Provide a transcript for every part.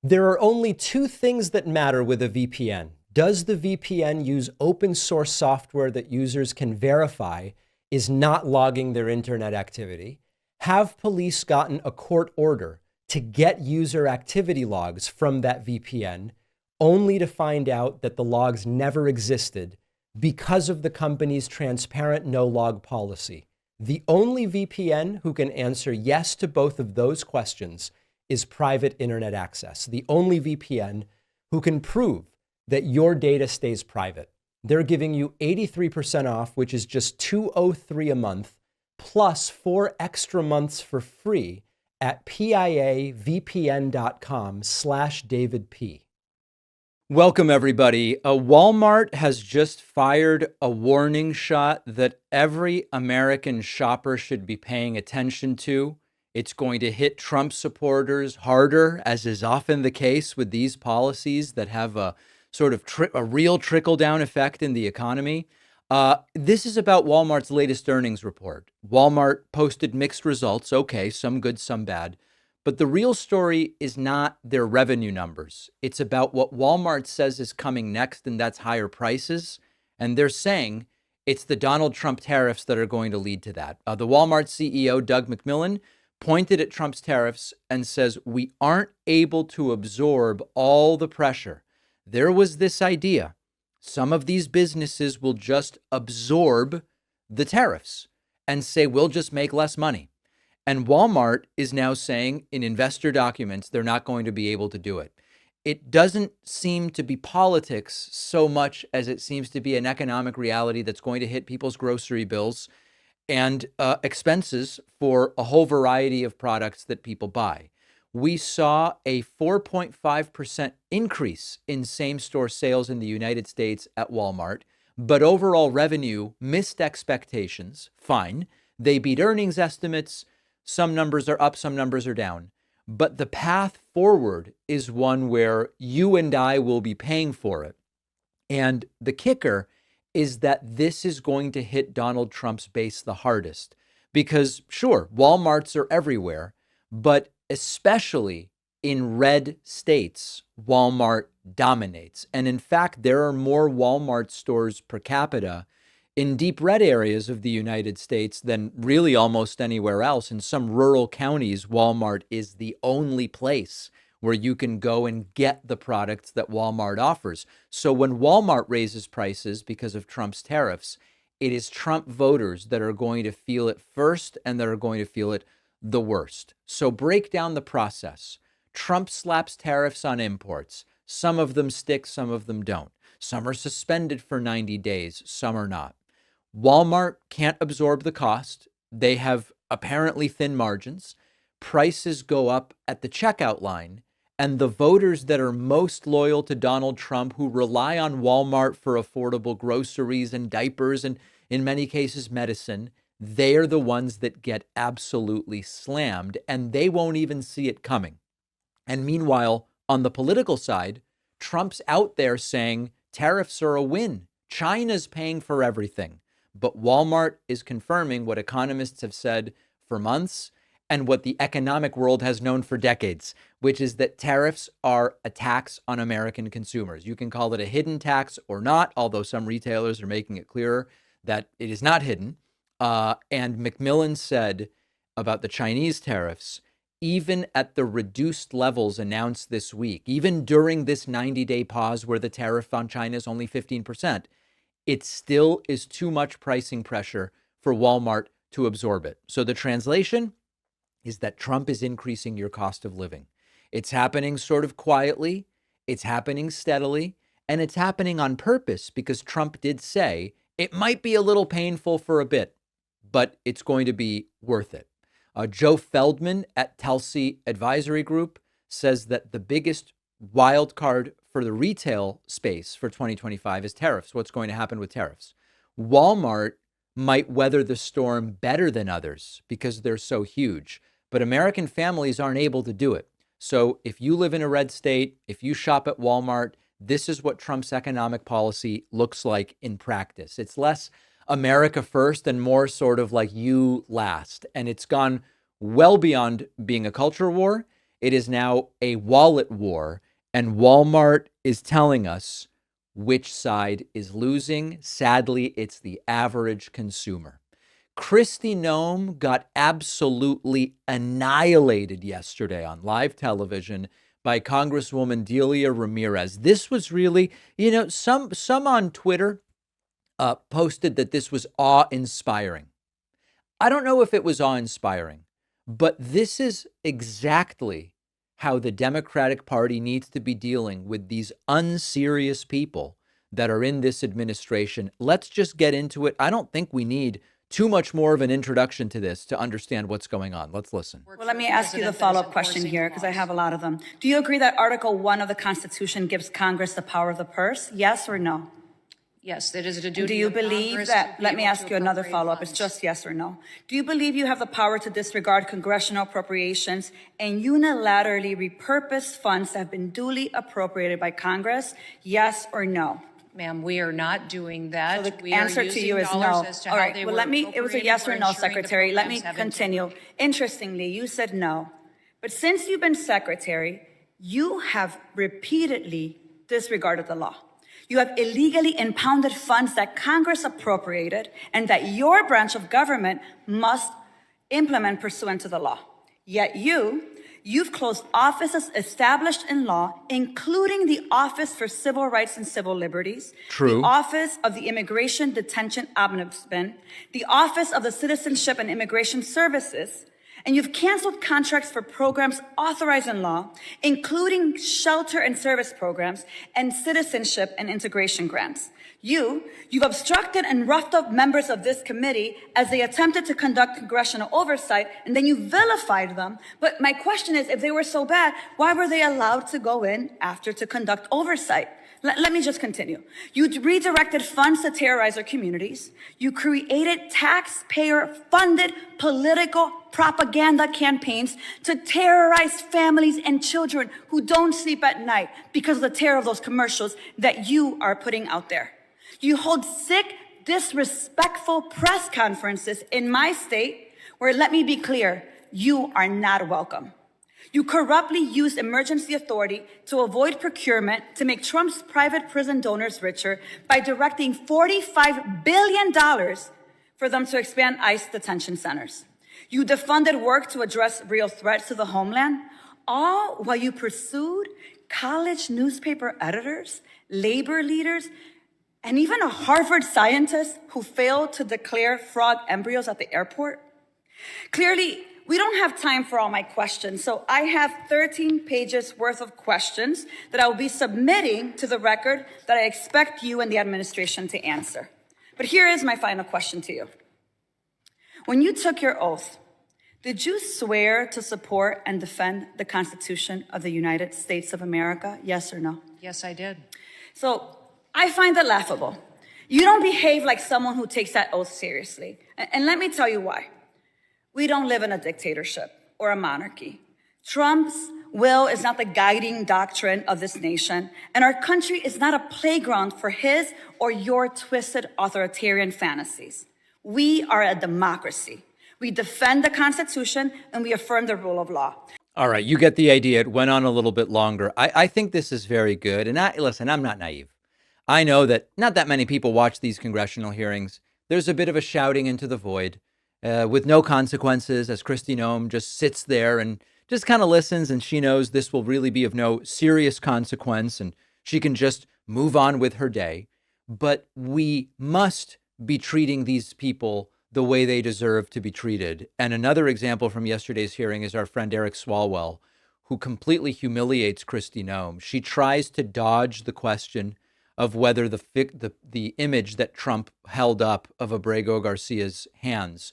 There are only two things that matter with a VPN. Does the VPN use open source software that users can verify is not logging their internet activity? Have police gotten a court order to get user activity logs from that VPN, only to find out that the logs never existed because of the company's transparent no-log policy? The only VPN who can answer yes to both of those questions is private internet access. The only VPN who can prove that your data stays private. They're giving you 83% off, which is just $203 a month, plus 4 extra months for free at piavpn.com/DavidP. Welcome, everybody. Walmart has just fired a warning shot that every American shopper should be paying attention to. It's going to hit Trump supporters harder, as is often the case with these policies that have a sort of a real trickle-down effect in the economy. This is about Walmart's latest earnings report. Walmart posted mixed results. Okay, some good, some bad. But the real story is not their revenue numbers. It's about what Walmart says is coming next, and that's higher prices. And they're saying it's the Donald Trump tariffs that are going to lead to that. The Walmart CEO, Doug McMillon, pointed at Trump's tariffs and says, we aren't able to absorb all the pressure. There was this idea. Some of these businesses will just absorb the tariffs and say, we'll just make less money. And Walmart is now saying in investor documents, they're not going to be able to do it. It doesn't seem to be politics so much as it seems to be an economic reality that's going to hit people's grocery bills and expenses for a whole variety of products that people buy. We saw a 4.5% increase in same-store sales in the United States at Walmart, but overall revenue missed expectations. Fine. They beat earnings estimates. Some numbers are up, some numbers are down. But the path forward is one where you and I will be paying for it. And the kicker is that this is going to hit Donald Trump's base the hardest. Because sure, Walmarts are everywhere, but especially in red states, Walmart dominates. And in fact, there are more Walmart stores per capita in deep red areas of the United States than really almost anywhere else. In some rural counties, Walmart is the only place where you can go and get the products that Walmart offers. So when Walmart raises prices because of Trump's tariffs, it is Trump voters that are going to feel it first and that are going to feel it the worst. So break down the process. Trump slaps tariffs on imports. Some of them stick, some of them don't. Some are suspended for 90 days, some are not. Walmart can't absorb the cost. They have apparently thin margins. Prices go up at the checkout line. And the voters that are most loyal to Donald Trump, who rely on Walmart for affordable groceries and diapers and in many cases medicine, they are the ones that get absolutely slammed, and they won't even see it coming. And meanwhile, on the political side, Trump's out there saying tariffs are a win. China's paying for everything. But Walmart is confirming what economists have said for months and what the economic world has known for decades, which is that tariffs are a tax on American consumers. You can call it a hidden tax or not, although some retailers are making it clearer that it is not hidden. And McMillon said about the Chinese tariffs, even at the reduced levels announced this week, even during this 90-day pause where the tariff on China is only 15%, it still is too much pricing pressure for Walmart to absorb it. So the translation is that Trump is increasing your cost of living. It's happening sort of quietly, it's happening steadily, and it's happening on purpose because Trump did say it might be a little painful for a bit, but it's going to be worth it. Joe Feldman at Telsey Advisory Group says that the biggest wild card for the retail space for 2025 is tariffs. What's going to happen with tariffs? Walmart might weather the storm better than others because they're so huge, but American families aren't able to do it. So if you live in a red state, if you shop at Walmart, this is what Trump's economic policy looks like in practice. It's less America first and more sort of like you last. And it's gone well beyond being a culture war. It is now a wallet war, and Walmart is telling us which side is losing. Sadly, it's the average consumer. Kristi Noem got absolutely annihilated yesterday on live television by Congresswoman Delia Ramirez. This was really, some on Twitter posted that this was awe-inspiring. I don't know if it was awe-inspiring, but this is exactly how the Democratic Party needs to be dealing with these unserious people that are in this administration. Let's just get into it. I don't think we need too much more of an introduction to this to understand what's going on. Let's listen. Well, let me ask you the follow-up question here, because I have a lot of them. Do you agree that Article 1 of the Constitution gives Congress the power of the purse? Yes or no? Yes, it is a duty. Do you believe Congress that, to let me able ask to you another appropriate follow-up, funds. it's just yes or no. Do you believe you have the power to disregard congressional appropriations and unilaterally repurpose funds that have been duly appropriated by Congress? Yes or no? Ma'am, we are not doing that. So the we are answer to using you is dollars no. as to All how right, they well, were it was a yes or appropriated no, for ensuring the Secretary. Let me programs have continue. integrity. Interestingly, you said no. But since you've been Secretary, you have repeatedly disregarded the law. You have illegally impounded funds that Congress appropriated and that your branch of government must implement pursuant to the law. Yet you've closed offices established in law, including the Office for Civil Rights and Civil Liberties, True. the Office of the Immigration Detention Ombudsman, the Office of the Citizenship and Immigration Services, and you've canceled contracts for programs authorized in law, including shelter and service programs and citizenship and integration grants. You've obstructed and roughed up members of this committee as they attempted to conduct congressional oversight, and then you vilified them. But my question is, if they were so bad, why were they allowed to go in after to conduct oversight? Let me just continue. You redirected funds to terrorize our communities. You created taxpayer-funded political propaganda campaigns to terrorize families and children who don't sleep at night because of the terror of those commercials that you are putting out there. You hold sick, disrespectful press conferences in my state where, let me be clear, you are not welcome. You corruptly used emergency authority to avoid procurement to make Trump's private prison donors richer by directing $45 billion for them to expand ICE detention centers. You defunded work to address real threats to the homeland, all while you pursued college newspaper editors, labor leaders, and even a Harvard scientist who failed to declare frog embryos at the airport. Clearly, we don't have time for all my questions, so I have 13 pages worth of questions that I will be submitting to the record that I expect you and the administration to answer. But here is my final question to you. When you took your oath, did you swear to support and defend the Constitution of the United States of America? Yes or no? Yes, I did. So I find it laughable. You don't behave like someone who takes that oath seriously. And let me tell you why. We don't live in a dictatorship or a monarchy. Trump's will is not the guiding doctrine of this nation, and our country is not a playground for his or your twisted authoritarian fantasies. We are a democracy. We defend the Constitution and we affirm the rule of law. All right, you get the idea. It went on a little bit longer. I think this is very good. And listen, I'm not naive. I know that not that many people watch these congressional hearings. There's a bit of a shouting into the void with no consequences, as Kristi Noem just sits there and just kind of listens, and she knows this will really be of no serious consequence and she can just move on with her day. But we must be treating these people the way they deserve to be treated. And another example from yesterday's hearing is our friend Eric Swalwell, who completely humiliates Kristi Noem. She tries to dodge the question of whether the image that Trump held up of Abrego Garcia's hands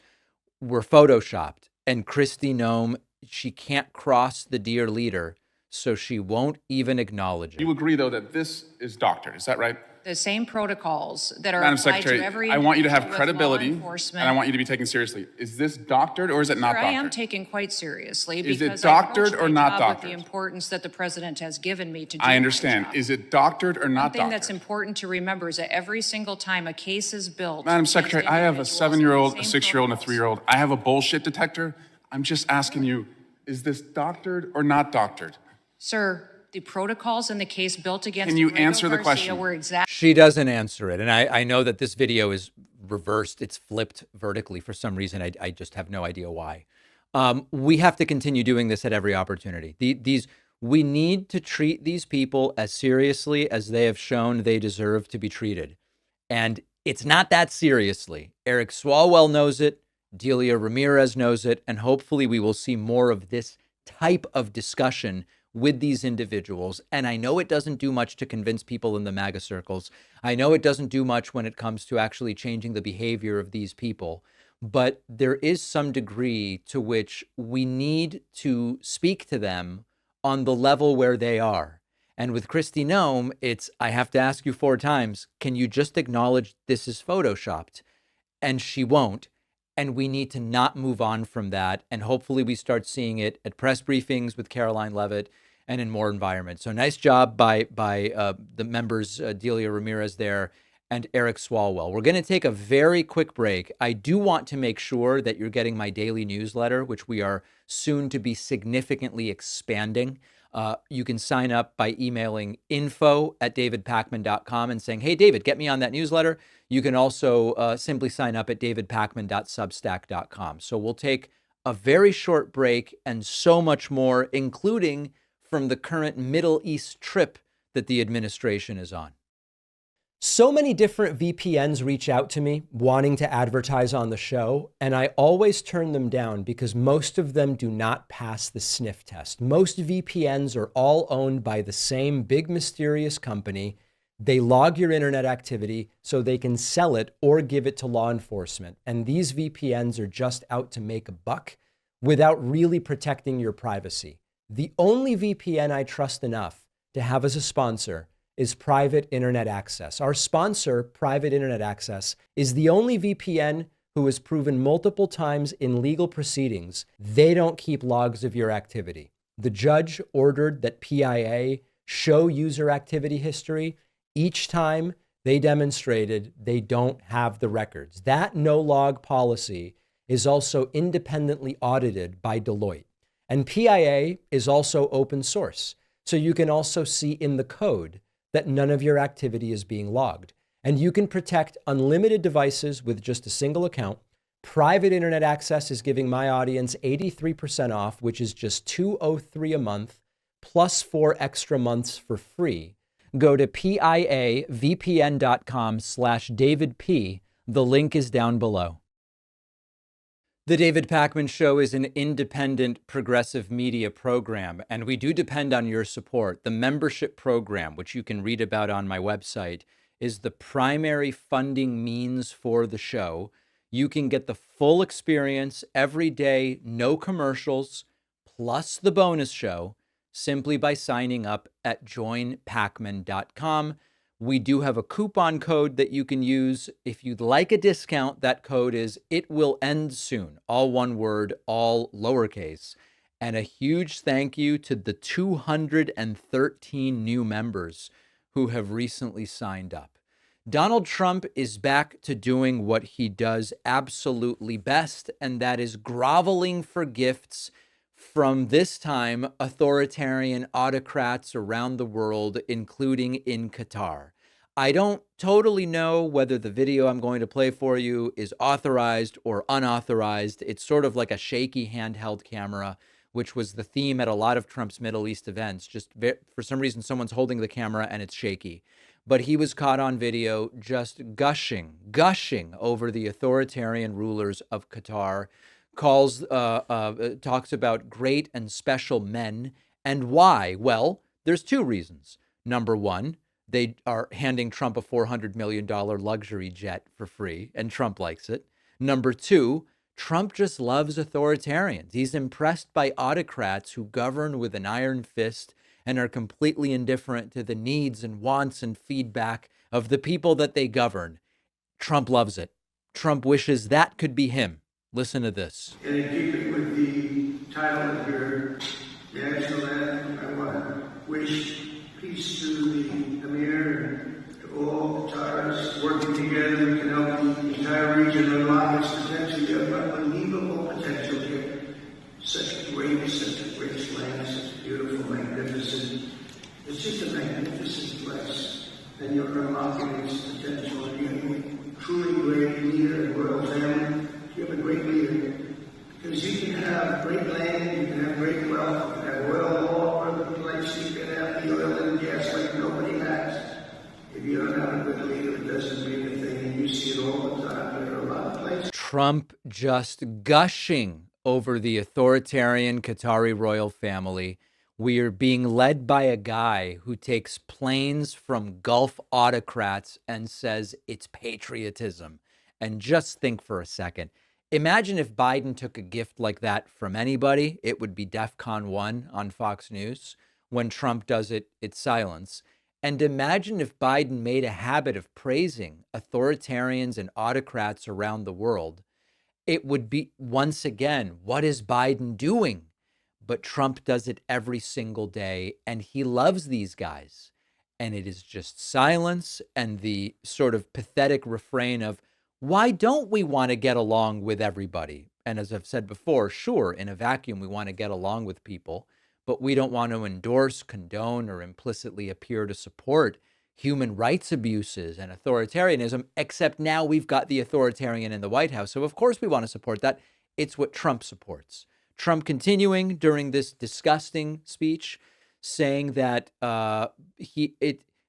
were photoshopped. And Kristi Noem, she can't cross the dear leader, so she won't even acknowledge it. You agree, though, that this is doctored, is that right? The same protocols that are Madam applied Secretary, to every I want you to have individual with credibility, law and enforcement. I want you to be taken seriously. Is this doctored or is it not Sir, doctored? I am taken quite seriously Is it because doctored I or approach not my job with doctored? the importance that the president has given me to do I understand. my job. Is it doctored or not One thing doctored? that's important to remember is that every single time a case is built, Madam against Secretary, I have a individuals, 7-year-old, the a same 6-year-old, and a protocols. 3-year-old. I have a bullshit detector. I'm just asking you, Is this doctored or not doctored? Sir, the protocols in the case built against Can you Diego answer the Garcia question? were exact. She doesn't answer it. And I know that this video is reversed. It's flipped vertically for some reason. I just have no idea why. We have to continue doing this at every opportunity. We need to treat these people as seriously as they have shown they deserve to be treated. And it's not that seriously. Eric Swalwell knows it. Delia Ramirez knows it. And hopefully we will see more of this type of discussion with these individuals. And I know it doesn't do much to convince people in the MAGA circles. I know it doesn't do much when it comes to actually changing the behavior of these people. But there is some degree to which we need to speak to them on the level where they are. And with Kristi Noem, it's, I have to ask you 4 times, can you just acknowledge this is photoshopped? And she won't. And we need to not move on from that. And hopefully we start seeing it at press briefings with Caroline Leavitt and in more environments. So nice job by the members, Delia Ramirez there and Eric Swalwell. We're going to take a very quick break. I do want to make sure that you're getting my daily newsletter, which we are soon to be significantly expanding. You can sign up by emailing info@davidpakman.com and saying, hey, David, get me on that newsletter. You can also simply sign up at davidpakman.substack.com. So we'll take a very short break and so much more, including from the current Middle East trip that the administration is on. So many different VPNs reach out to me wanting to advertise on the show, and I always turn them down because most of them do not pass the sniff test. Most VPNs are all owned by the same big mysterious company. They log your internet activity so they can sell it or give it to law enforcement. And these VPNs are just out to make a buck without really protecting your privacy. The only VPN I trust enough to have as a sponsor is Private Internet Access. Our sponsor, Private Internet Access, is the only VPN who has proven multiple times in legal proceedings they don't keep logs of your activity. The judge ordered that PIA show user activity history. Each time they demonstrated they don't have the records. That no-log policy is also independently audited by Deloitte. And PIA is also open source. So you can also see in the code that none of your activity is being logged. And you can protect unlimited devices with just a single account. Private Internet Access is giving my audience 83% off, which is just $203 a month, plus 4 extra months for free. Go to piavpn.com/DavidP. The link is down below. The David Pakman Show is an independent progressive media program, and we do depend on your support. The membership program, which you can read about on my website, is the primary funding means for the show. You can get the full experience every day, no commercials, plus the bonus show, simply by signing up at joinpakman.com. We do have a coupon code that you can use. If you'd like a discount, that code is "It Will End Soon," all one word, all lowercase. And a huge thank you to the 213 new members who have recently signed up. Donald Trump is back to doing what he does absolutely best, and that is groveling for gifts from, this time, authoritarian autocrats around the world, including in Qatar. I don't totally know whether the video I'm going to play for you is authorized or unauthorized. It's sort of like a shaky handheld camera, which was the theme at a lot of Trump's Middle East events. Just for some reason, someone's holding the camera and it's shaky. But he was caught on video just gushing over the authoritarian rulers of Qatar. Talks about great and special men. And why? Well, there's 2 reasons. Number 1, they are handing Trump a $400 million luxury jet for free, and Trump likes it. Number 2, Trump just loves authoritarians. He's impressed by autocrats who govern with an iron fist and are completely indifferent to the needs and wants and feedback of the people that they govern. Trump loves it. Trump wishes that could be him. Listen to this. And to keep it with the title of your national anthem, I want to wish peace to the Emir and to all Qataris. Working together, we can help the entire region unlock its potential. You have unbelievable potential here. Such great, such just a magnificent place, and you're unlocking its potential. And you're a truly great leader and royal family. You have a great leader. Because you can have great land, you can have great wealth, you can have oil all over the place, you can have the oil and gas like nobody has. If you don't have a good leader, it doesn't mean a thing, and you see it all the time. There are a lot of places. Trump just gushing over the authoritarian Qatari royal family. We are being led by a guy who takes planes from Gulf autocrats and says it's patriotism. And just think for a second. Imagine if Biden took a gift like that from anybody, it would be DEFCON 1 on Fox News. When Trump does it, it's silence. And imagine if Biden made a habit of praising authoritarians and autocrats around the world. It would be, once again, what is Biden doing? But Trump does it every single day, and he loves these guys. And it is just silence and the sort of pathetic refrain of, why don't we want to get along with everybody? And as I've said before, sure, in a vacuum, we want to get along with people, but we don't want to endorse, condone, or implicitly appear to support human rights abuses and authoritarianism, except now we've got the authoritarian in the White House. So of course we want to support that. It's what Trump supports. Trump continuing during this disgusting speech, saying that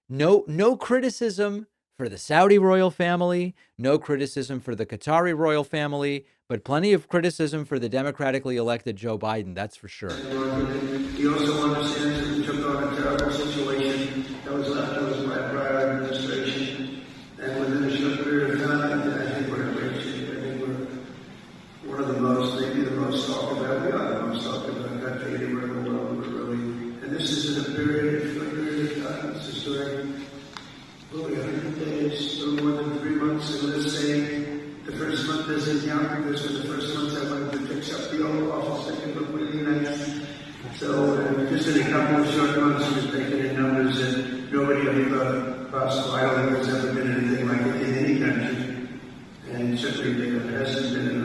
no criticism for the Saudi royal family, no criticism for the Qatari royal family, but plenty of criticism for the democratically elected Joe Biden, that's for sure. He also understands that we took on a terrible situation that was left to us by a prior administration. And within a short period of time, I think we're in great shape. I think we're one of the most, maybe the most talked about, we are the most talked about country anywhere in the world. We're really, and this is in a period of time. This is during 100 days, a little more than 3 months, and let's say the first month doesn't count because for the first month I went to fix up the old office that can look really nice. So just in a couple of short months, he was taking in numbers that nobody ever possible. I don't think there's ever been anything like it in any country, and certainly there hasn't been.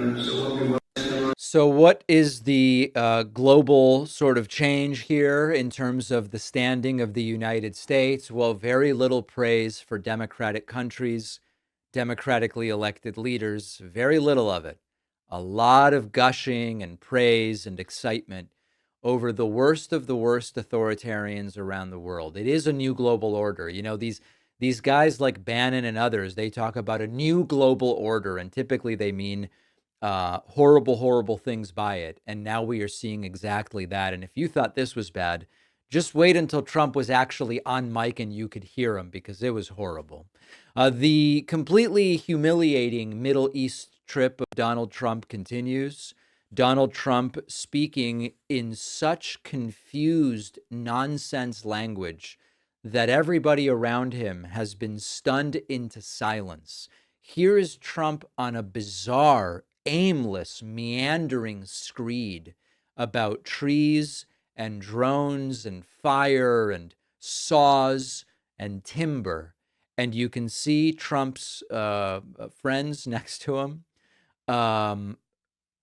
So what is the global sort of change here in terms of the standing of the United States? Well, very little praise for democratic countries, democratically elected leaders, very little of it. A lot of gushing and praise and excitement over the worst of the worst authoritarians around the world. It is a new global order. You know, these guys like Bannon and others, they talk about a new global order, and typically they mean horrible things by it. And now we are seeing exactly that. And if you thought this was bad, just wait until Trump was actually on mic and you could hear him, because it was horrible. The completely humiliating Middle East trip of Donald Trump continues. Donald Trump speaking in such confused nonsense language that everybody around him has been stunned into silence. Here is Trump on a bizarre, aimless, meandering screed about trees and drones and fire and saws and timber. And you can see Trump's friends next to him.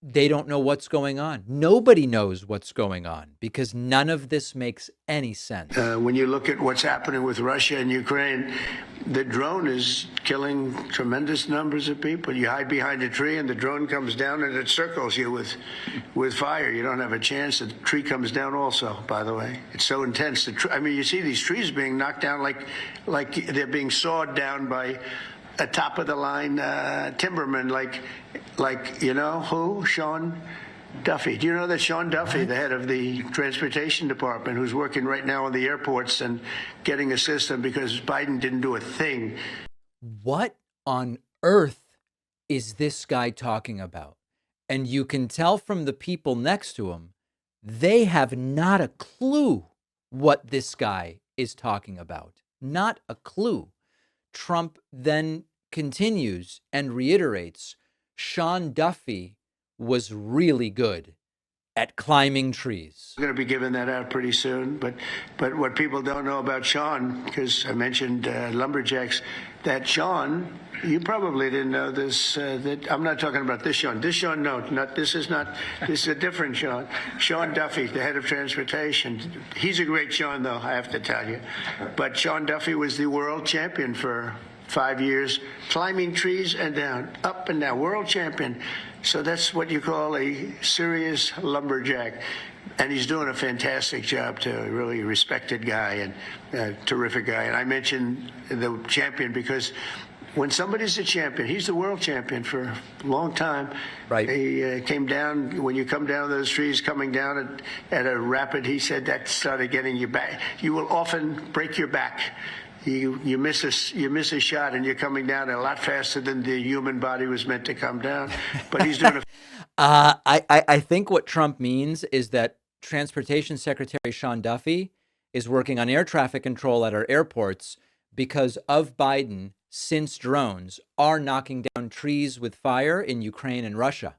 They don't know what's going on. Nobody knows what's going on because none of this makes any sense. When you look at what's happening with Russia and Ukraine, the drone is killing tremendous numbers of people. You hide behind a tree and the drone comes down and it circles you with fire. You don't have a chance. The tree comes down also, by the way. It's so intense. I mean, you see these trees being knocked down like they're being sawed down by a top-of-the-line timberman, like you know who? Sean Duffy. Do you know that Sean Duffy, the head of the transportation department, who's working right now on the airports and getting a system because Biden didn't do a thing? What on earth is this guy talking about? And you can tell from the people next to him, they have not a clue what this guy is talking about. Not a clue. Trump then continues and reiterates, Sean Duffy was really good. at climbing trees. We're going to be giving that out pretty soon. But what people don't know about Sean, because I mentioned lumberjacks, that Sean, you probably didn't know this. That I'm not talking about this Sean. This Sean, no, not this is not. This is a different Sean. Sean Duffy, the head of transportation. He's a great Sean, though, I have to tell you. But Sean Duffy was the world champion for 5 years, climbing trees and down, up and down, world champion. So that's what you call a serious lumberjack. And he's doing a fantastic job, too. A really respected guy and a terrific guy. And I mentioned the champion because when somebody's a champion, he's the world champion for a long time. Right. He came down, when you come down those trees, coming down at a rapid, he said that started getting you back. You will often break your back. You miss a shot and you're coming down a lot faster than the human body was meant to come down. But he's doing I think what Trump means is that Transportation Secretary Sean Duffy is working on air traffic control at our airports because of Biden, since drones are knocking down trees with fire in Ukraine and Russia.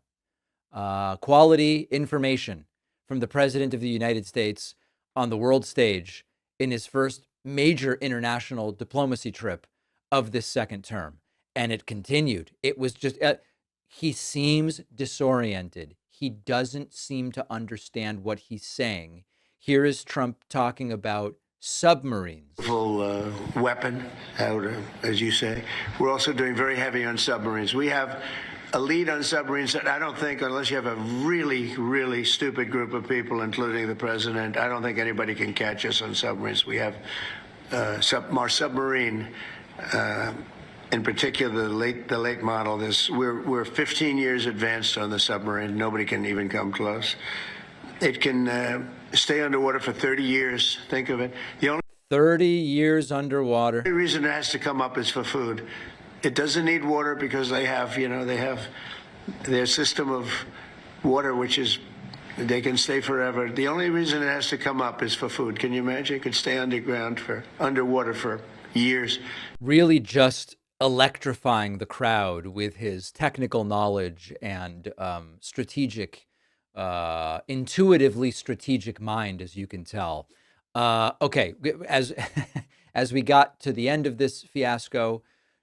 Quality information from the President of the United States on the world stage in his first major international diplomacy trip of this second term. And it continued. It was just, he seems disoriented. He doesn't seem to understand what he's saying. Here is Trump talking about submarines. Weapon, as you say. We're also doing very heavy on submarines. We have a lead on submarines that I don't think, unless you have a really, really stupid group of people, including the president, I don't think anybody can catch us on submarines. We have our submarine, in particular, the late model. We're 15 years advanced on the submarine. Nobody can even come close. It can stay underwater for 30 years. Think of it. The only 30 years underwater. The only reason it has to come up is for food. It doesn't need water because they have their system of water, which is they can stay forever. The only reason it has to come up is for food. Can you imagine? It could stay underwater for years. Really just electrifying the crowd with his technical knowledge and intuitively strategic mind, as you can tell. Okay, as we got to the end of this fiasco,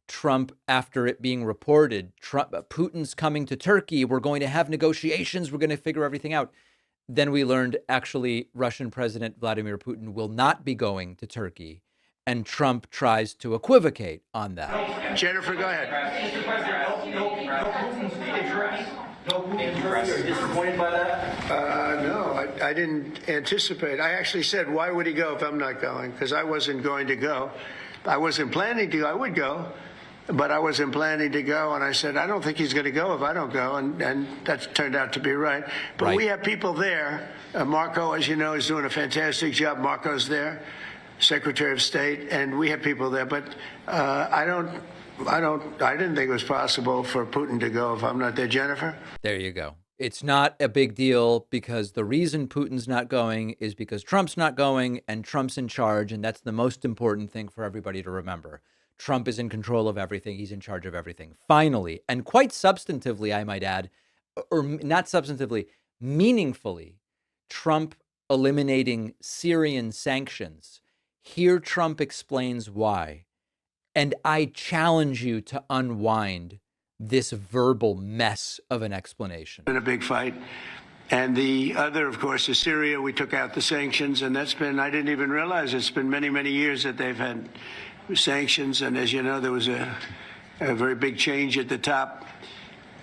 Trump, after it being reported, Putin's coming to Turkey, we're going to have negotiations, we're going to figure everything out. Then we learned actually Russian President Vladimir Putin will not be going to Turkey, and Trump tries to equivocate on that. Jennifer, go ahead. Mr. President, no Putin's address. No Putin's address. Are you disappointed by that? No, I didn't anticipate. I actually said, why would he go if I'm not going? Because I wasn't going to go. I wasn't planning to. I would go. But I wasn't planning to go, and I said, I don't think he's going to go if I don't go, and that turned out to be right. But right. We have people there. Marco, as you know, is doing a fantastic job. Marco's there, Secretary of State, and we have people there. But I didn't think it was possible for Putin to go if I'm not there. Jennifer? There you go. It's not a big deal because the reason Putin's not going is because Trump's not going, and Trump's in charge, and that's the most important thing for everybody to remember. Trump is in control of everything. He's in charge of everything. Finally, and quite substantively, I might add, or not substantively, meaningfully, Trump eliminating Syrian sanctions. Here, Trump explains why. And I challenge you to unwind this verbal mess of an explanation. Been a big fight. And the other, of course, is Syria. We took out the sanctions, and that's been, I didn't even realize it's been many, many years that they've had sanctions, and as you know, there was a very big change at the top,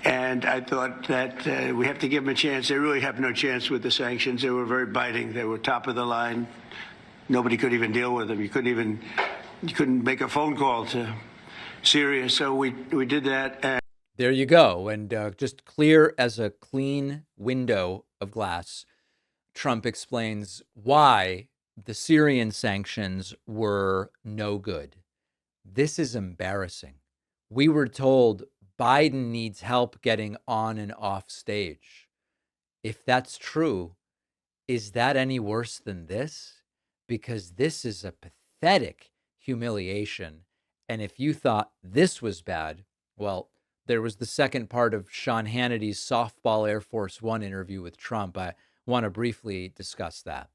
and I thought that we have to give them a chance. They really have no chance with the sanctions. They were very biting. They were top of the line. Nobody could even deal with them. You couldn't make a phone call to Syria, so we did that. And there you go, and just clear as a clean window of glass, Trump explains why the Syrian sanctions were no good. This is embarrassing. We were told Biden needs help getting on and off stage. If that's true, is that any worse than this? Because this is a pathetic humiliation. And if you thought this was bad, well, there was the second part of Sean Hannity's softball Air Force One interview with Trump. want to briefly discuss that.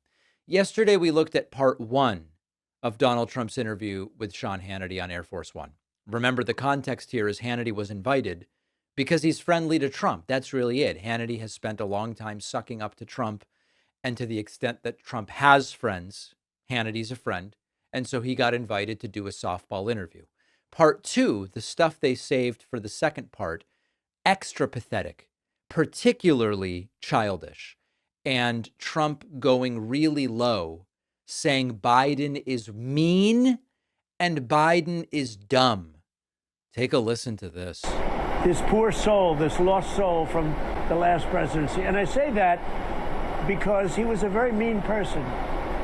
Yesterday, we looked at part 1 of Donald Trump's interview with Sean Hannity on Air Force One. Remember, the context here is Hannity was invited because he's friendly to Trump. That's really it. Hannity has spent a long time sucking up to Trump, and to the extent that Trump has friends, Hannity's a friend, and so he got invited to do a softball interview. Part 2, the stuff they saved for the second part, extra pathetic, particularly childish, and Trump going really low, saying Biden is mean and Biden is dumb. Take a listen to this. This poor soul, this lost soul from the last presidency. And I say that because he was a very mean person.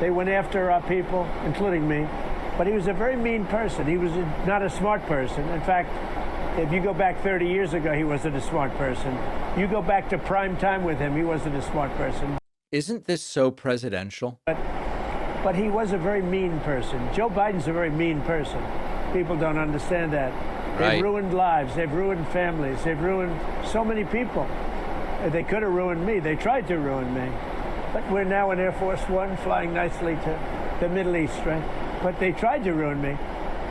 They went after our people, including me, but he was a very mean person. He was not a smart person. In fact, if you go back 30 years ago, he wasn't a smart person. You go back to prime time with him, he wasn't a smart person. Isn't this so presidential? But he was a very mean person. Joe Biden's a very mean person. People don't understand that. Right. They've ruined lives. They've ruined families. They've ruined so many people. They could have ruined me. They tried to ruin me. But we're now in Air Force One flying nicely to the Middle East, right? But they tried to ruin me.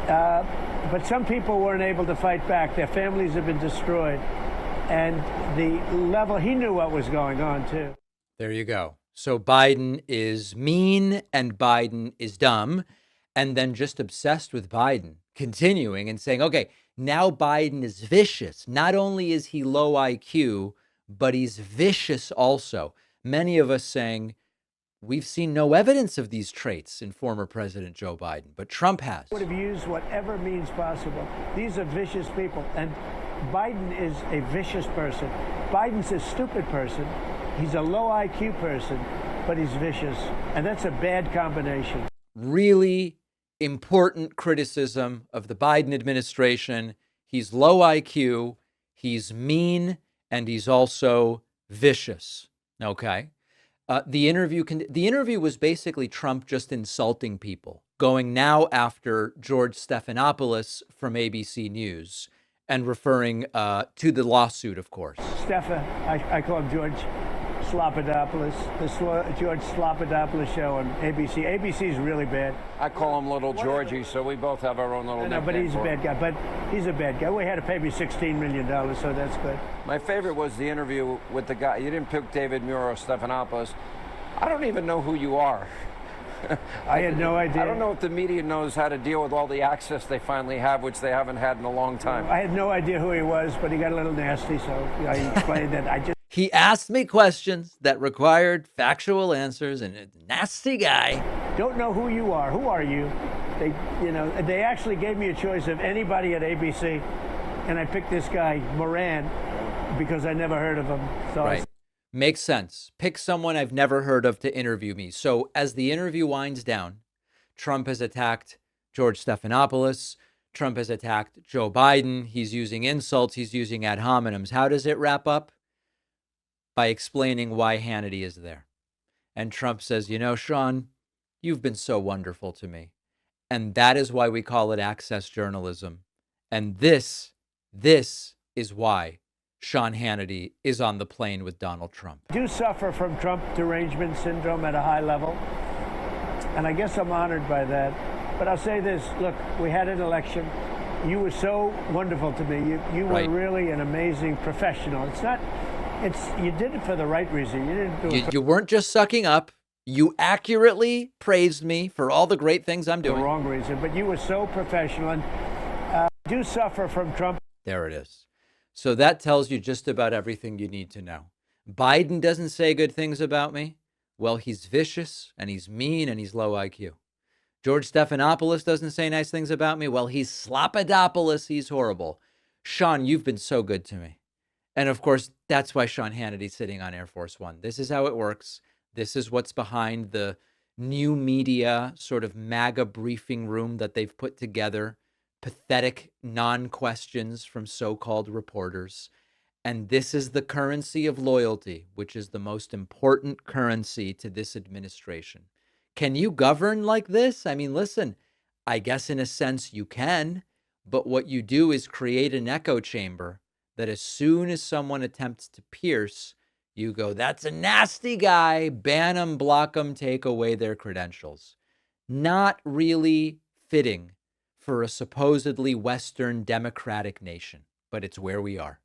But some people weren't able to fight back. Their families have been destroyed. And the level, he knew what was going on, too. There you go. So Biden is mean and Biden is dumb, and then just obsessed with Biden, continuing and saying, okay, now Biden is vicious. Not only is he low IQ, but he's vicious also. Many of us saying, we've seen no evidence of these traits in former President Joe Biden, but Trump has. Would have used whatever means possible. These are vicious people, and Biden is a vicious person. Biden's a stupid person. He's a low IQ person, but he's vicious, and that's a bad combination. Really important criticism of the Biden administration. He's low IQ, he's mean, and he's also vicious. Okay. The interview was basically Trump just insulting people, going now after George Stephanopoulos from ABC News and referring to the lawsuit, of course. I call him George Slopadopoulos, the George Slopadopoulos show on ABC. ABC's really bad. I call him Little Georgie, so we both have our own little nickname. No, but he's a bad guy. But he's a bad guy. We had to pay me $16 million, so that's good. My favorite was the interview with the guy. You didn't pick David Muir or Stephanopoulos. I don't even know who you are. I had no idea. I don't know if the media knows how to deal with all the access they finally have, which they haven't had in a long time. I had no idea who he was, but he got a little nasty, so I explained that. He asked me questions that required factual answers, and a nasty guy. Don't know who you are. Who are you? They actually gave me a choice of anybody at ABC, and I picked this guy, Moran, because I never heard of him. So right. Makes sense. Pick someone I've never heard of to interview me. So as the interview winds down, Trump has attacked George Stephanopoulos. Trump has attacked Joe Biden. He's using insults. He's using ad hominems. How does it wrap up? By explaining why Hannity is there. And Trump says, Sean, you've been so wonderful to me. And that is why we call it access journalism. And this is why Sean Hannity is on the plane with Donald Trump. I do suffer from Trump derangement syndrome at a high level. And I guess I'm honored by that. But I'll say this, look, we had an election. You were so wonderful to me. You were really an amazing professional. You did it for the right reason. You didn't do it you weren't just sucking up. You accurately praised me for all the great things I'm doing. The wrong reason, but you were so professional. And I do suffer from Trump. There it is. So that tells you just about everything you need to know. Biden doesn't say good things about me. Well, he's vicious and he's mean and he's low IQ. George Stephanopoulos doesn't say nice things about me. Well, he's Slopadopoulos. He's horrible. Sean, you've been so good to me. And of course, that's why Sean Hannity's sitting on Air Force One. This is how it works. This is what's behind the new media sort of MAGA briefing room that they've put together. Pathetic non-questions from so-called reporters. And this is the currency of loyalty, which is the most important currency to this administration. Can you govern like this? I mean, listen, I guess in a sense you can, but what you do is create an echo chamber that as soon as someone attempts to pierce, you go, that's a nasty guy, ban them, block them, take away their credentials. Not really fitting for a supposedly Western democratic nation, but it's where we are.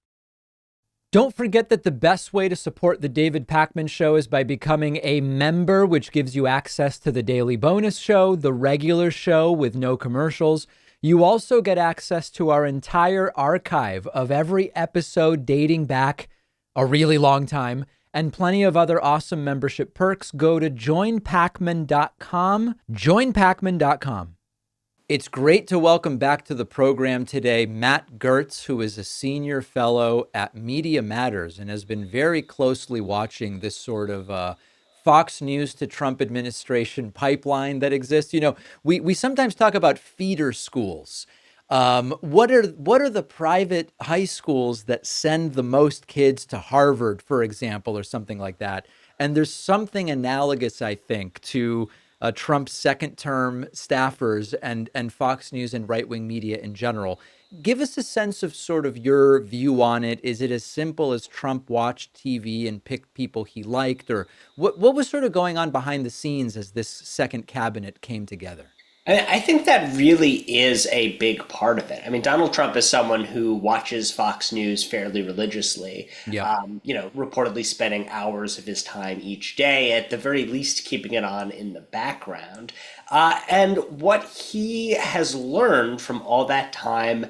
Don't forget that the best way to support the David Pakman Show is by becoming a member, which gives you access to the daily bonus show, the regular show with no commercials. You also get access to our entire archive of every episode dating back a really long time and plenty of other awesome membership perks. Go to joinpakman.com, joinpakman.com. It's great to welcome back to the program today Matt Gertz, who is a senior fellow at Media Matters and has been very closely watching this sort of Fox News to Trump administration pipeline that exists. You know, we sometimes talk about feeder schools. What are the private high schools that send the most kids to Harvard, for example, or something like that? And there's something analogous, I think, to Trump's second-term staffers and Fox News and right-wing media in general. Give us a sense of sort of your view on it. Is it as simple as Trump watched TV and picked people he liked, or what was sort of going on behind the scenes as this second cabinet came together? I think that really is a big part of it. I mean, Donald Trump is someone who watches Fox News fairly religiously, reportedly spending hours of his time each day, at the very least keeping it on in the background. And what he has learned from all that time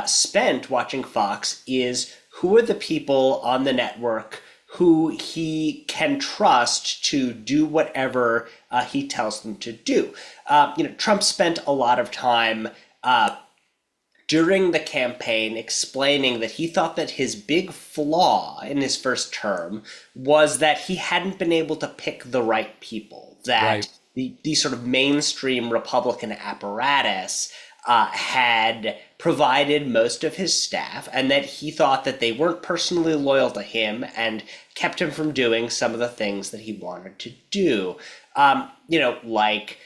spent watching Fox is who are the people on the network who he can trust to do whatever he tells them to do. Trump spent a lot of time during the campaign explaining that he thought that his big flaw in his first term was that he hadn't been able to pick the right people, that the sort of mainstream Republican apparatus had provided most of his staff, and that he thought that they weren't personally loyal to him and kept him from doing some of the things that he wanted to do. Like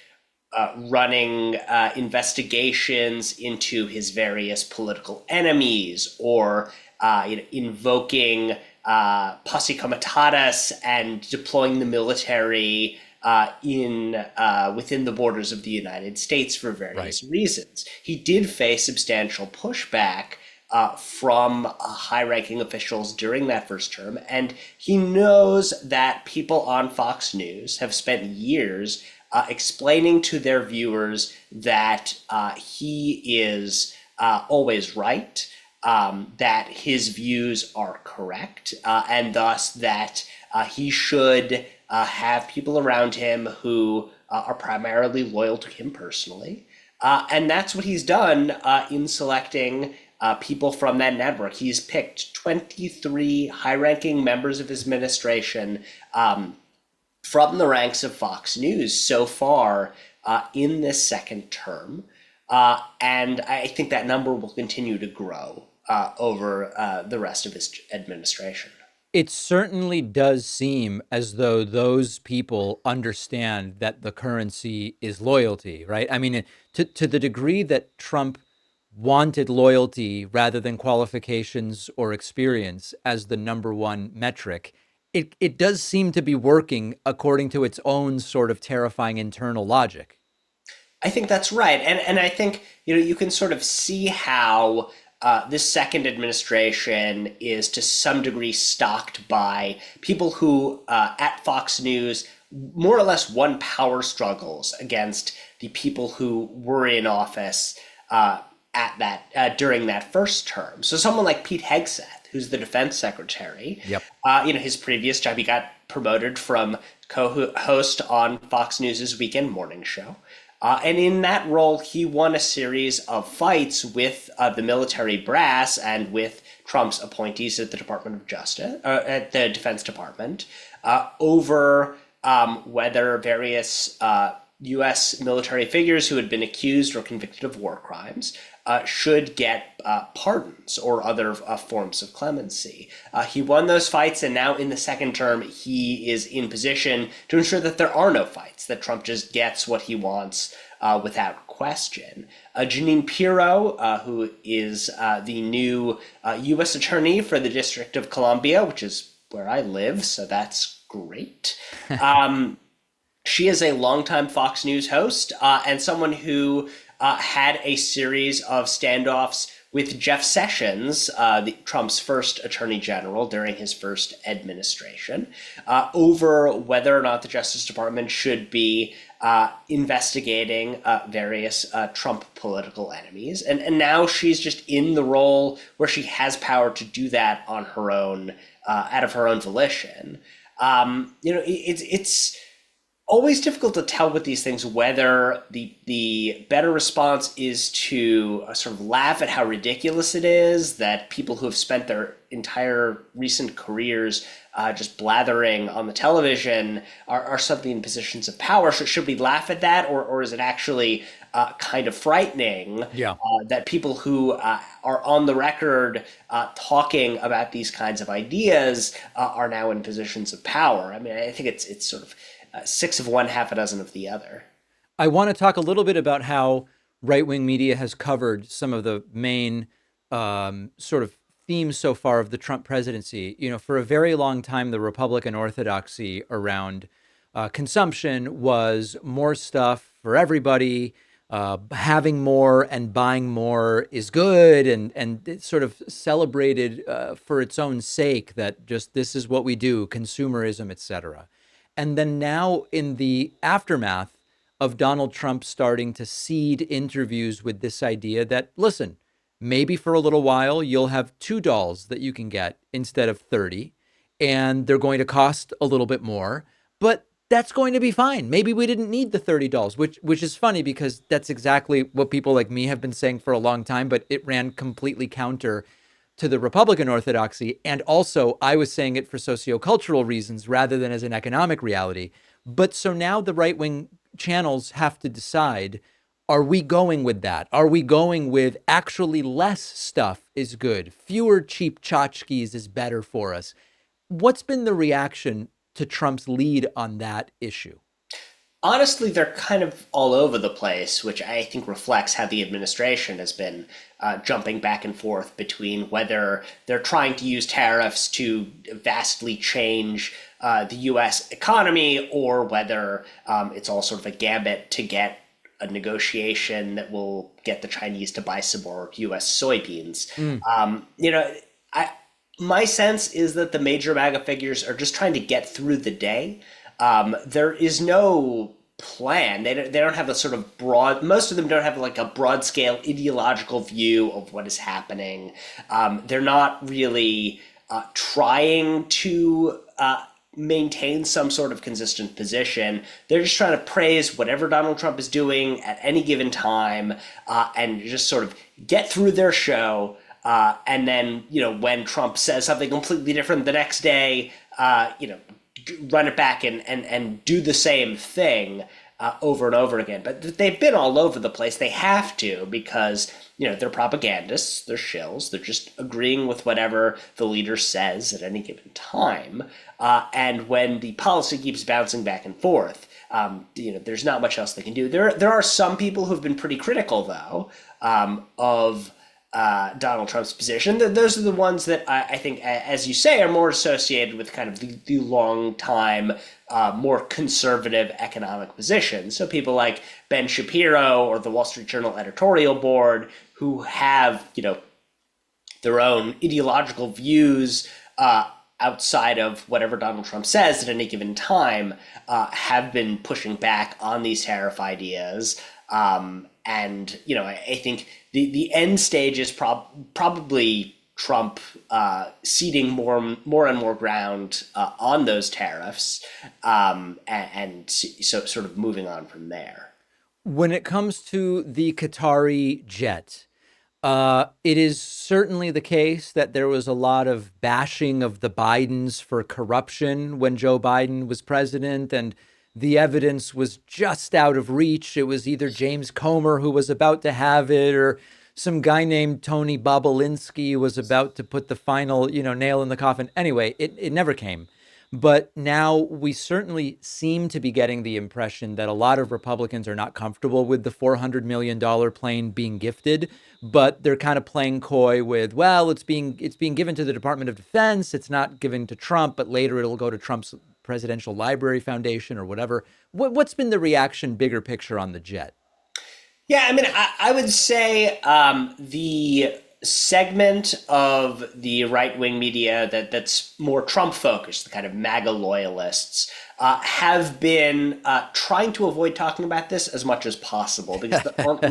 running investigations into his various political enemies, or invoking posse comitatus and deploying the military within the borders of the United States for various reasons. He did face substantial pushback from high-ranking officials during that first term, and he knows that people on Fox News have spent years explaining to their viewers that he is always right, that his views are correct, and thus that he should have people around him who are primarily loyal to him personally. And that's what he's done in selecting people from that network. He's picked 23 high-ranking members of his administration from the ranks of Fox News so far in this second term. And I think that number will continue to grow over the rest of his administration. It certainly does seem as though those people understand that the currency is loyalty, right? I mean, to the degree that Trump wanted loyalty rather than qualifications or experience as the number one metric, it does seem to be working according to its own sort of terrifying internal logic. I think that's right. And I think, you can sort of see how this second administration is to some degree stocked by people who at Fox News more or less won power struggles against the people who were in office during that first term. So someone like Pete Hegseth, who's the defense secretary, his previous job, he got promoted from co-host on Fox News' weekend morning show. And in that role, he won a series of fights with the military brass and with Trump's appointees at the Department of Justice, at the Defense Department, over whether various U.S. military figures who had been accused or convicted of war crimes should get pardons or other forms of clemency. He won those fights, and now in the second term, he is in position to ensure that there are no fights, that Trump just gets what he wants without question. Jeanine Pirro, who is the new U.S. attorney for the District of Columbia, which is where I live, so that's great. She is a longtime Fox News host and someone who had a series of standoffs with Jeff Sessions, Trump's first attorney general during his first administration, over whether or not the Justice Department should be investigating various Trump political enemies. And now she's just in the role where she has power to do that on her own, out of her own volition. It's always difficult to tell with these things whether the better response is to sort of laugh at how ridiculous it is that people who have spent their entire recent careers just blathering on the television are suddenly in positions of power. Should we laugh at that, or is it actually kind of frightening that people who are on the record talking about these kinds of ideas are now in positions of power? I mean, I think it's sort of six of one, half a dozen of the other. I want to talk a little bit about how right-wing media has covered some of the main sort of themes so far of the Trump presidency. You know, for a very long time, the Republican orthodoxy around consumption was more stuff for everybody. Having more and buying more is good, and it's sort of celebrated for its own sake, that just this is what we do, consumerism, etc. And then now, in the aftermath of Donald Trump starting to seed interviews with this idea that, listen, maybe for a little while you'll have 2 dolls that you can get instead of 30, and they're going to cost a little bit more, but that's going to be fine. Maybe we didn't need the 30 dolls, which is funny because that's exactly what people like me have been saying for a long time, but it ran completely counter to the Republican orthodoxy. And also I was saying it for sociocultural reasons rather than as an economic reality. But so now the right-wing channels have to decide, are we going with that? Are we going with actually less stuff is good? Fewer cheap tchotchkes is better for us? What's been the reaction to Trump's lead on that issue? Honestly, they're kind of all over the place, which I think reflects how the administration has been jumping back and forth between whether they're trying to use tariffs to vastly change the U.S. economy, or whether it's all sort of a gambit to get a negotiation that will get the Chinese to buy some more U.S. soybeans. My sense is that the major MAGA figures are just trying to get through the day. There is no plan. They don't have a sort of broad, most of them don't have like a broad scale ideological view of what is happening. They're not really trying to maintain some sort of consistent position. They're just trying to praise whatever Donald Trump is doing at any given time and just sort of get through their show. And then, when Trump says something completely different the next day, run it back and do the same thing over and over again. But they've been all over the place. They have to, because, they're propagandists, they're shills, they're just agreeing with whatever the leader says at any given time. And when the policy keeps bouncing back and forth, there's not much else they can do. There are some people who've been pretty critical, though, of Donald Trump's position. Those are the ones that I think, as you say, are more associated with kind of the long time, more conservative economic position. So people like Ben Shapiro or the Wall Street Journal editorial board, who have, their own ideological views outside of whatever Donald Trump says at any given time, have been pushing back on these tariff ideas. And, I think the end stage is probably Trump ceding more and more ground on those tariffs, and so sort of moving on from there. When it comes to the Qatari jet, it is certainly the case that there was a lot of bashing of the Bidens for corruption when Joe Biden was president, and the evidence was just out of reach. It was either James Comer who was about to have it, or some guy named Tony Bobulinski was about to put the final, nail in the coffin. Anyway, it never came. But now we certainly seem to be getting the impression that a lot of Republicans are not comfortable with the $400 million plane being gifted, but they're kind of playing coy with, well, it's being given to the Department of Defense. It's not given to Trump, but later it'll go to Trump's Presidential Library Foundation or whatever. What's been the reaction, bigger picture, on the jet? Yeah, I mean, I would say the segment of the right-wing media that's more Trump-focused, the kind of MAGA loyalists, have been trying to avoid talking about this as much as possible because there aren't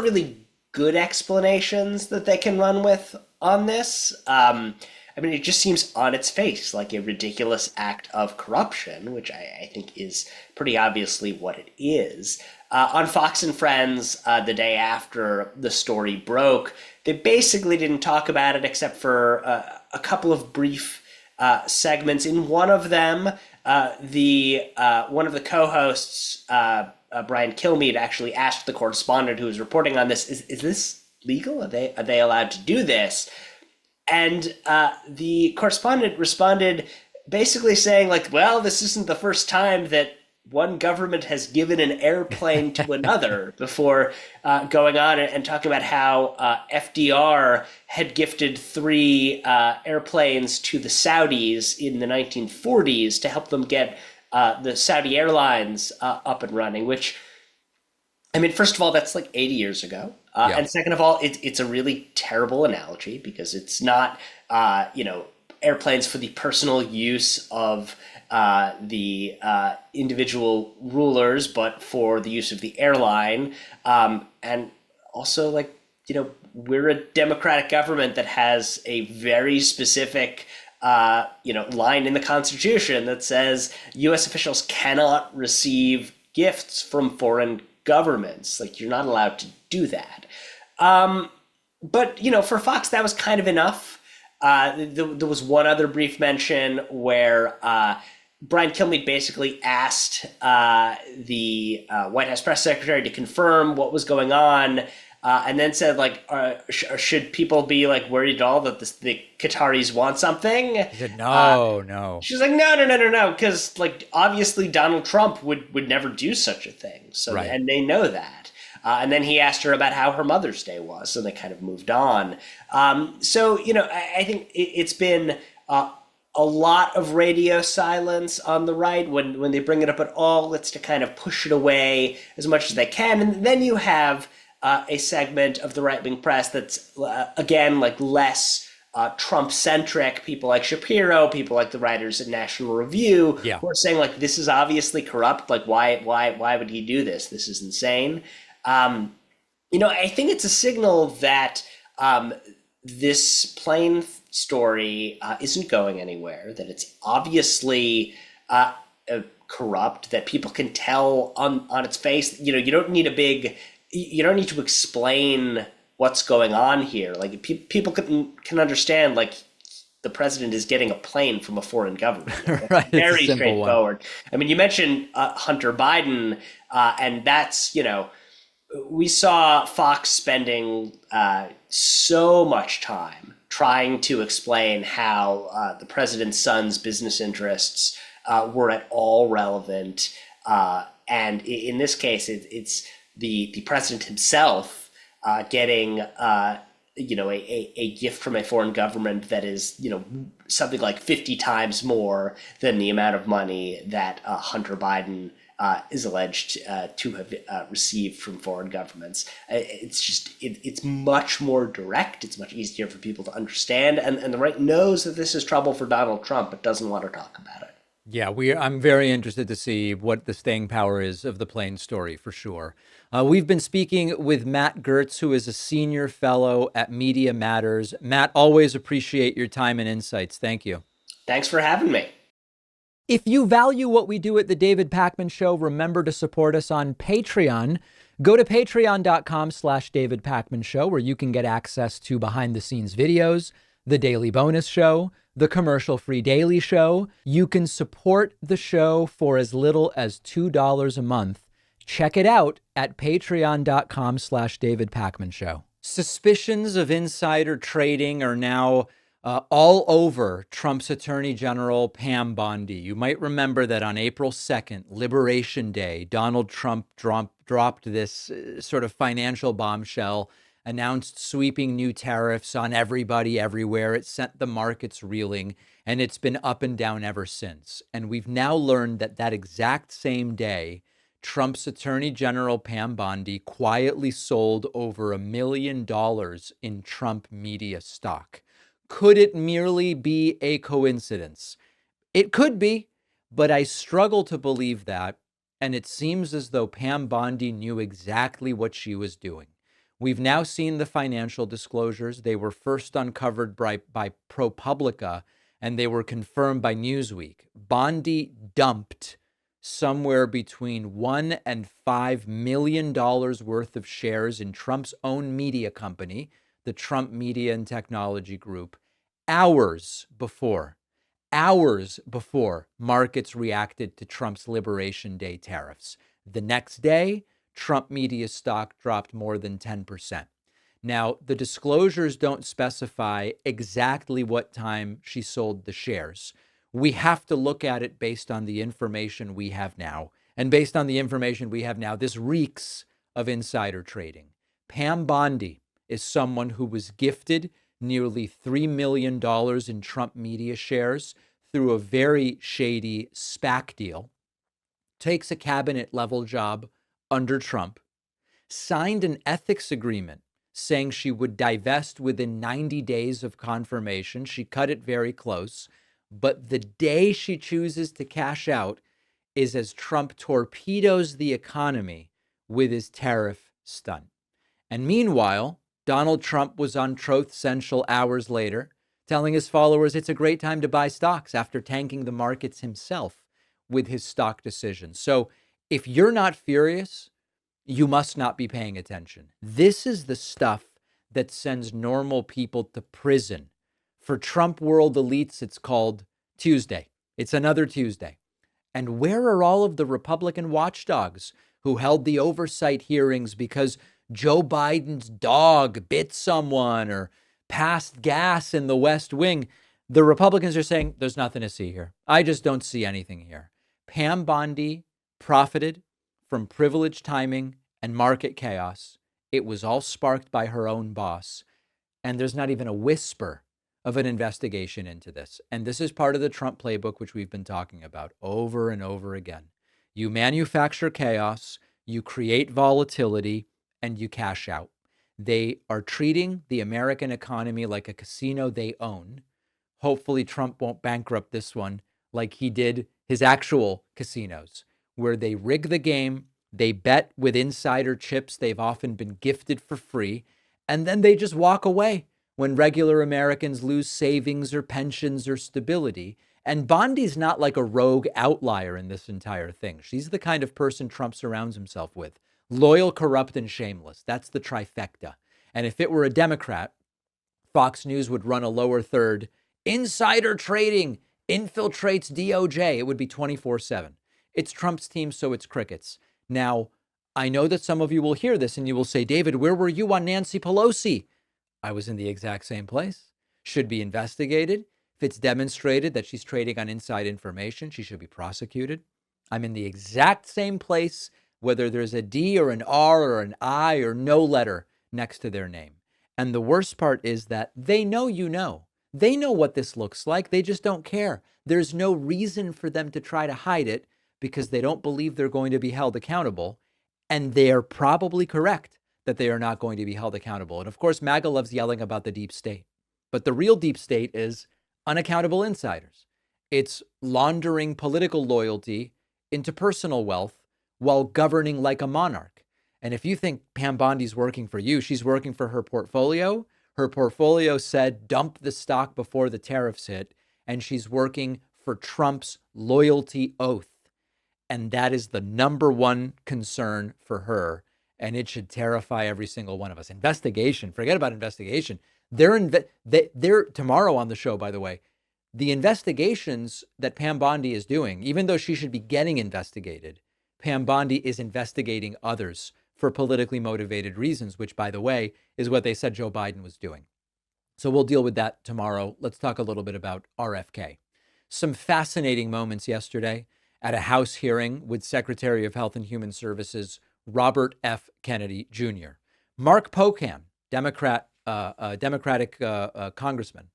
really good explanations that they can run with on this. I mean, it just seems on its face like a ridiculous act of corruption, which I think is pretty obviously what it is. On Fox and Friends, the day after the story broke, they basically didn't talk about it except for a couple of brief segments. In one of them, one of the co-hosts, Brian Kilmeade, actually asked the correspondent who was reporting on this, "Is this legal? Are they allowed to do this?" And the correspondent responded basically saying, like, well, this isn't the first time that one government has given an airplane to another, before going on and talking about how FDR had gifted 3 airplanes to the Saudis in the 1940s to help them get the Saudi Airlines up and running, which, I mean, first of all, that's like 80 years ago. Yeah. And second of all, it's a really terrible analogy because it's not, airplanes for the personal use of the individual rulers, but for the use of the airline. And also, like, we're a democratic government that has a very specific line in the Constitution that says U.S. officials cannot receive gifts from foreign governments. Like, you're not allowed to do that. But, for Fox, that was kind of enough. There was one other brief mention where Brian Kilmeade basically asked the White House press secretary to confirm what was going on, and then said, like, should people be, like, worried at all that the Qataris want something? He said, no. She's like, no, because, like, obviously Donald Trump would never do such a thing. So, right. And they know that. And then he asked her about how her Mother's Day was, and they kind of moved on. So, I think it's been a lot of radio silence on the right. When they bring it up at all, it's to kind of push it away as much as they can. And then you have a segment of the right-wing press that's, again, like less Trump-centric, people like Shapiro, people like the writers at National Review, who are saying, like, this is obviously corrupt. Like, why would he do this? This is insane. I think it's a signal that this plane story isn't going anywhere, that it's obviously corrupt, that people can tell on its face. You don't need to explain what's going on here. Like, people can understand, like, the president is getting a plane from a foreign government. Right, very straightforward. I mean, you mentioned Hunter Biden, and that's, we saw Fox spending so much time trying to explain how the president's son's business interests were at all relevant. And in this case, it's the president himself getting a gift from a foreign government that is, something like 50 times more than the amount of money that Hunter Biden is alleged to have received from foreign governments. It's much more direct. It's much easier for people to understand. And the right knows that this is trouble for Donald Trump, but doesn't want to talk about it. Yeah, I'm very interested to see what the staying power is of the plane story, for sure. We've been speaking with Matt Gertz, who is a senior fellow at Media Matters. Matt, always appreciate your time and insights. Thank you. Thanks for having me. If you value what we do at The David Pakman Show, remember to support us on Patreon. Go to patreon.com/David Pakman Show, where you can get access to behind-the-scenes videos, the Daily Bonus Show, the commercial-free Daily Show. You can support the show for as little as $2 a month. Check it out at patreon.com/David Pakman Show. Suspicions of insider trading are now all over Trump's Attorney General, Pam Bondi. You might remember that on April 2nd, Liberation Day, Donald Trump dropped this sort of financial bombshell, announced sweeping new tariffs on everybody everywhere. It sent the markets reeling, and it's been up and down ever since. And we've now learned that that exact same day, Trump's Attorney General, Pam Bondi, quietly sold over $1 million in Trump media stock. Could it merely be a coincidence? It could be, but I struggle to believe that. And it seems as though Pam Bondi knew exactly what she was doing. We've now seen the financial disclosures. They were first uncovered by ProPublica, and they were confirmed by Newsweek. Bondi dumped somewhere between $1 and $5 million worth of shares in Trump's own media company, the Trump Media and Technology Group, hours before markets reacted to Trump's Liberation Day tariffs. The next day, Trump media stock dropped more than 10%. Now, the disclosures don't specify exactly what time she sold the shares. We have to look at it based on the information we have now. And based on the information we have now, this reeks of insider trading. Pam Bondi is someone who was gifted nearly $3 million in Trump media shares through a very shady SPAC deal, takes a cabinet level job under Trump, signed an ethics agreement saying she would divest within 90 days of confirmation. She cut it very close. But the day she chooses to cash out is as Trump torpedoes the economy with his tariff stunt. And meanwhile, Donald Trump was on Truth Central hours later, telling his followers it's a great time to buy stocks after tanking the markets himself with his stock decisions. So if you're not furious, you must not be paying attention. This is the stuff that sends normal people to prison. For Trump world elites, it's called Tuesday. It's another Tuesday. And where are all of the Republican watchdogs who held the oversight hearings because Joe Biden's dog bit someone or passed gas in the West Wing? The Republicans are saying there's nothing to see here. I just don't see anything here. Pam Bondi profited from privileged timing and market chaos. It was all sparked by her own boss. And there's not even a whisper of an investigation into this. And this is part of the Trump playbook, which we've been talking about over and over again. You manufacture chaos, you create volatility, and you cash out. They are treating the American economy like a casino they own. Hopefully Trump won't bankrupt this one like he did his actual casinos, where they rig the game, they bet with insider chips they've often been gifted for free, and then they just walk away when regular Americans lose savings or pensions or stability. And Bondi's not like a rogue outlier in this entire thing. She's the kind of person Trump surrounds himself with. Loyal, corrupt, and shameless. That's the trifecta. And if it were a Democrat, Fox News would run a lower third. Insider trading infiltrates DOJ. It would be 24/7. It's Trump's team, so it's crickets. Now, I know that some of you will hear this and you will say, David, where were you on Nancy Pelosi? I was in the exact same place. Should be investigated. If it's demonstrated that she's trading on inside information, she should be prosecuted. I'm in the exact same place, whether there's a D or an R or an I or no letter next to their name. And the worst part is that they know you know. They know what this looks like. They just don't care. There's no reason for them to try to hide it because they don't believe they're going to be held accountable. And they're probably correct that they are not going to be held accountable. And of course, MAGA loves yelling about the deep state. But the real deep state is unaccountable insiders. It's laundering political loyalty into personal wealth while governing like a monarch. And if you think Pam Bondi's working for you, she's working for her portfolio. Her portfolio said dump the stock before the tariffs hit. And she's working for Trump's loyalty oath. And that is the number one concern for her. And it should terrify every single one of us. Investigation, forget about investigation. They're tomorrow on the show, by the way. The investigations that Pam Bondi is doing, even though she should be getting investigated, Pam Bondi is investigating others for politically motivated reasons, which, by the way, is what they said Joe Biden was doing. So we'll deal with that tomorrow. Let's talk a little bit about RFK. Some fascinating moments yesterday at a House hearing with Secretary of Health and Human Services Robert F. Kennedy Jr. Mark Pocan, Democratic congressman,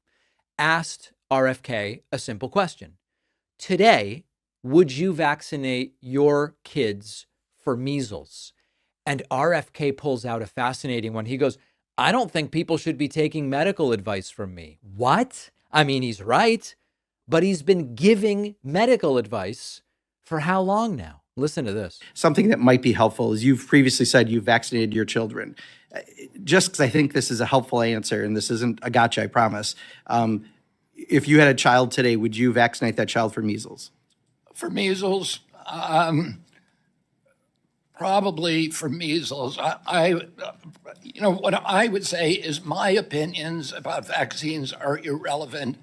asked RFK a simple question. Today, would you vaccinate your kids for measles? And RFK pulls out a fascinating one. He goes, I don't think people should be taking medical advice from me. What? I mean, he's right, but he's been giving medical advice for how long now? Listen to this. Something that might be helpful is you've previously said you've vaccinated your children. Just because I think this is a helpful answer, and this isn't a gotcha, I promise. If you had a child today, would you vaccinate that child for measles? For measles, probably for measles. What I would say is my opinions about vaccines are irrelevant.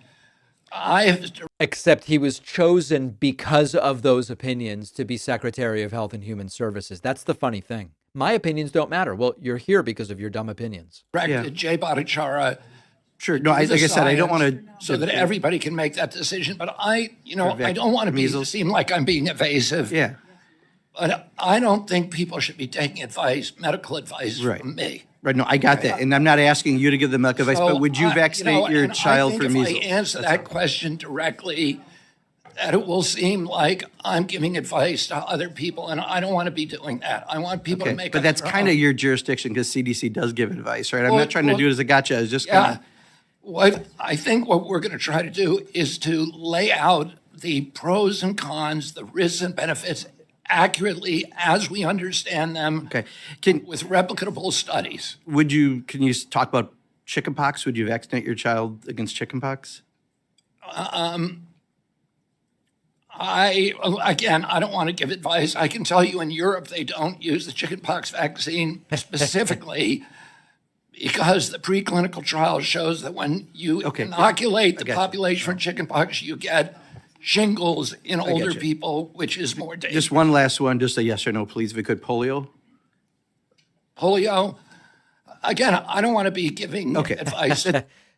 Except he was chosen because of those opinions to be Secretary of Health and Human Services. That's the funny thing. My opinions don't matter. Well, you're here because of your dumb opinions. Directed Jay Bhattacharya. Sure. No, like I said, I don't want to. So that everybody can make that decision. But I don't want to seem like I'm being evasive. Yeah. But I don't think people should be taking medical advice from me. Right. No, I got that. And I'm not asking you to give the medical advice, but would you vaccinate your child for measles? I think if I answer that question directly, that it will seem like I'm giving advice to other people, and I don't want to be doing that. I want people to make. But that's kind of your jurisdiction because CDC does give advice, right? I'm not trying to do it as a gotcha. I was just kind of. What we're going to try to do is to lay out the pros and cons, the risks and benefits accurately as we understand them. Okay. With replicable studies. Can you talk about chickenpox? Would you vaccinate your child against chickenpox? I don't want to give advice. I can tell you in Europe, they don't use the chickenpox vaccine specifically because the preclinical trial shows that when you inoculate the population for chickenpox, you get shingles in older people, which is more dangerous. Just one last one, just a yes or no, please, if we could. Polio? Polio? Again, I don't want to be giving advice.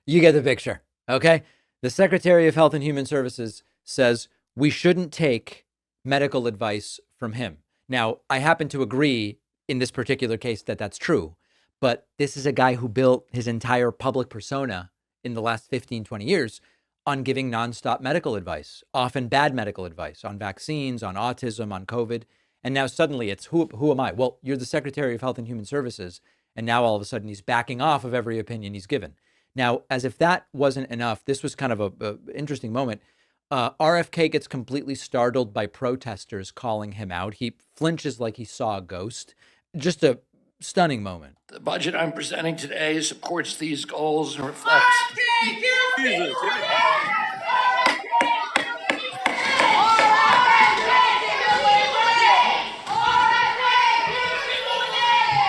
You get the picture, okay? The Secretary of Health and Human Services says we shouldn't take medical advice from him. Now, I happen to agree in this particular case that that's true, but this is a guy who built his entire public persona in the last 15, 20 years on giving nonstop medical advice, often bad medical advice on vaccines, on autism, on COVID. And now suddenly it's who am I? Well, you're the Secretary of Health and Human Services. And now all of a sudden he's backing off of every opinion he's given. Now, as if that wasn't enough, this was kind of a interesting moment. RFK gets completely startled by protesters calling him out. He flinches like he saw a ghost. Just a stunning moment. The budget I'm presenting today supports these goals and reflects.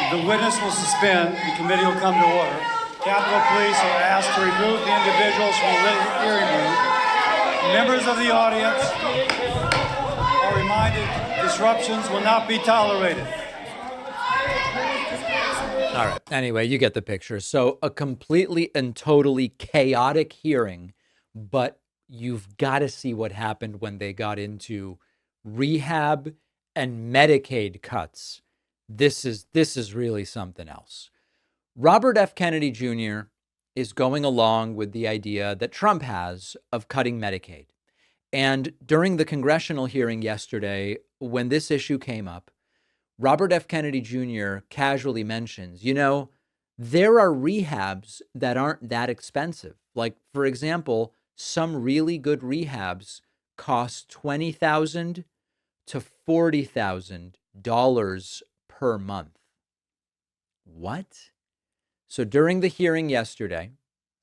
The witness will suspend. The committee will come to order. Capitol Police are asked to remove the individuals from the hearing room. Members of the audience are reminded disruptions will not be tolerated. All right. Anyway, you get the picture. So a completely and totally chaotic hearing, but you've got to see what happened when they got into rehab and Medicaid cuts. This is really something else. Robert F. Kennedy Jr. is going along with the idea that Trump has of cutting Medicaid. And during the congressional hearing yesterday, when this issue came up, Robert F. Kennedy Jr. casually mentions, there are rehabs that aren't that expensive. Like, for example, some really good rehabs cost $20,000 to $40,000 per month. What? So during the hearing yesterday,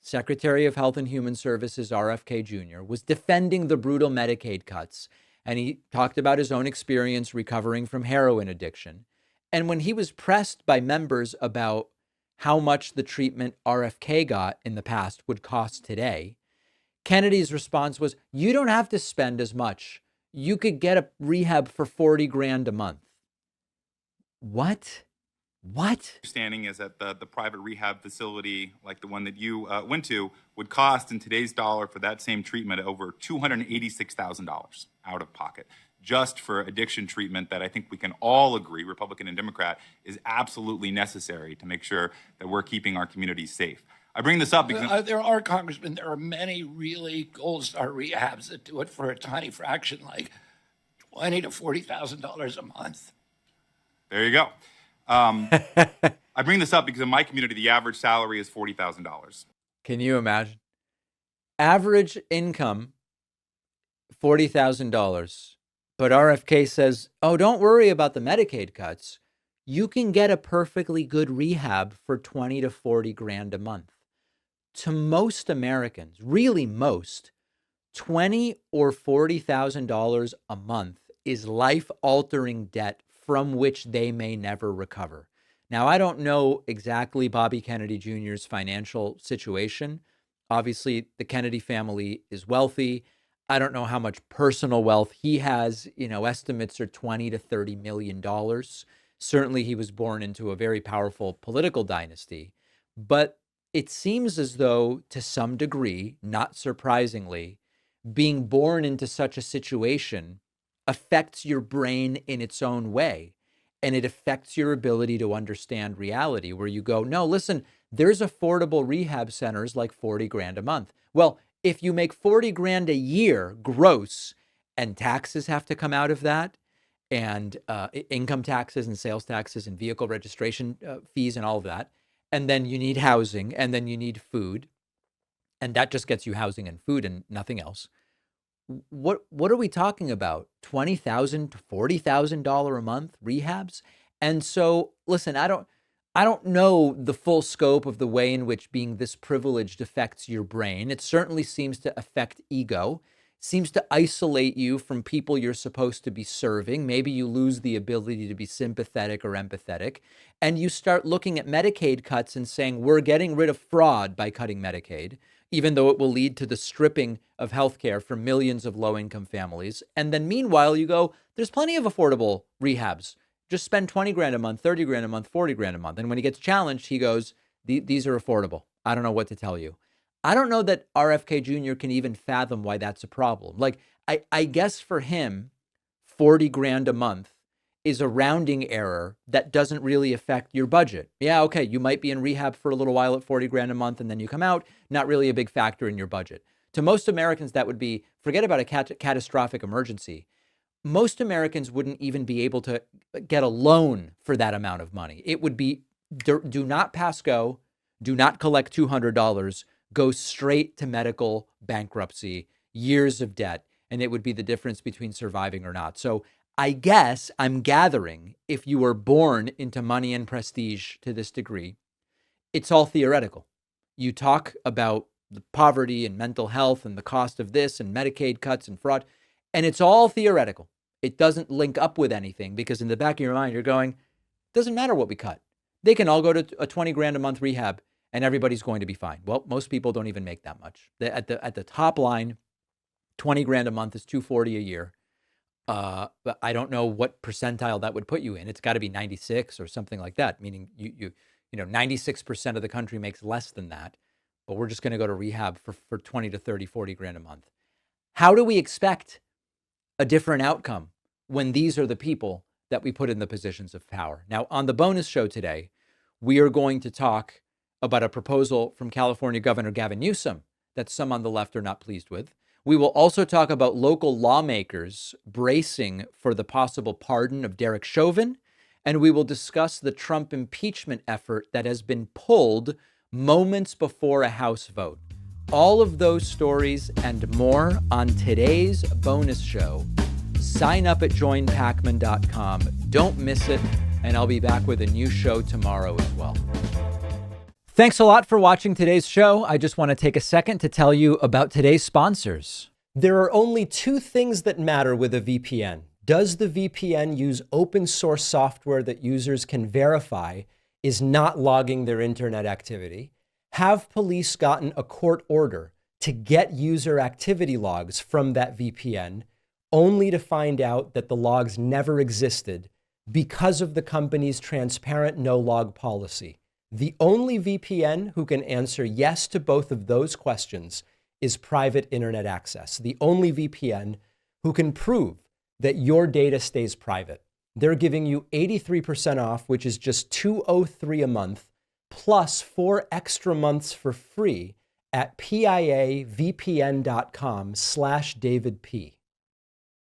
Secretary of Health and Human Services RFK Jr. was defending the brutal Medicaid cuts, and he talked about his own experience recovering from heroin addiction. And when he was pressed by members about how much the treatment RFK got in the past would cost today, Kennedy's response was, you don't have to spend as much. You could get a rehab for $40,000 a month. What? What? Understanding is that the private rehab facility, like the one that you went to, would cost in today's dollar for that same treatment over $286,000 out of pocket, just for addiction treatment that I think we can all agree, Republican and Democrat, is absolutely necessary to make sure that we're keeping our communities safe. I bring this up because there are, Congressman, there are many really gold star rehabs that do it for a tiny fraction, like $20,000 to $40,000 a month. there you go. I bring this up because in my community, the average salary is $40,000. Can you imagine? Average income, $40,000. But RFK says, oh, don't worry about the Medicaid cuts. You can get a perfectly good rehab for 20 to 40 grand a month. To most Americans, really most, $20,000 or $40,000 a month is life-altering debt from which they may never recover. Now, I don't know exactly Bobby Kennedy Jr.'s financial situation. Obviously, the Kennedy family is wealthy. I don't know how much personal wealth he has. Estimates are $20 to $30 million. Certainly, he was born into a very powerful political dynasty. But it seems as though, to some degree, not surprisingly, being born into such a situation affects your brain in its own way. And it affects your ability to understand reality, where you go, no, listen, there's affordable rehab centers like 40 grand a month. Well, if you make 40 grand a year gross and taxes have to come out of that, and income taxes and sales taxes and vehicle registration fees and all of that, and then you need housing, and then you need food, and that just gets you housing and food and nothing else. What are we talking about? $20,000 to $40,000 a month rehabs? And so, listen, I don't know the full scope of the way in which being this privileged affects your brain. It certainly seems to affect ego, seems to isolate you from people you're supposed to be serving. Maybe you lose the ability to be sympathetic or empathetic, and you start looking at Medicaid cuts and saying, we're getting rid of fraud by cutting Medicaid, even though it will lead to the stripping of healthcare for millions of low-income families. And then meanwhile, you go, there's plenty of affordable rehabs. Just spend 20 grand a month, 30 grand a month, 40 grand a month. And when he gets challenged, he goes, these are affordable. I don't know what to tell you. I don't know that RFK Jr. can even fathom why that's a problem. Like, I guess for him, 40 grand a month is a rounding error that doesn't really affect your budget. Yeah, okay, you might be in rehab for a little while at 40 grand a month and then you come out, not really a big factor in your budget. To most Americans, that would be, forget about a catastrophic emergency. Most Americans wouldn't even be able to get a loan for that amount of money. It would be, do not pass go, do not collect $200, go straight to medical bankruptcy, years of debt, and it would be the difference between surviving or not. So I guess I'm gathering, if you were born into money and prestige to this degree, it's all theoretical. You talk about the poverty and mental health and the cost of this and Medicaid cuts and fraud, and it's all theoretical. It doesn't link up with anything because in the back of your mind, you're going, doesn't matter what we cut. They can all go to a 20 grand a month rehab and everybody's going to be fine. Well, most people don't even make that much. At the top line, 20 grand a month is $240 a year. But I don't know what percentile that would put you in. It's got to be 96 or something like that, meaning you 96% of the country makes less than that. But we're just going to go to rehab for 20 to 30, 40 grand a month. How do we expect a different outcome when these are the people that we put in the positions of power? Now, on the bonus show today, we are going to talk about a proposal from California Governor Gavin Newsom that some on the left are not pleased with. We will also talk about local lawmakers bracing for the possible pardon of Derek Chauvin, and we will discuss the Trump impeachment effort that has been pulled moments before a House vote. All of those stories and more on today's bonus show. Sign up at joinpacman.com. Don't miss it, and I'll be back with a new show tomorrow as well. Thanks a lot for watching today's show. I just want to take a second to tell you about today's sponsors. There are only two things that matter with a VPN. Does the VPN use open source software that users can verify is not logging their internet activity? Have police gotten a court order to get user activity logs from that VPN only to find out that the logs never existed because of the company's transparent no-log policy. The only VPN who can answer yes to both of those questions is private internet access. The only VPN who can prove that your data stays private. They're giving you 83% off, which is just $203 a month, plus 4 extra months for free at piavpn.com/DavidP.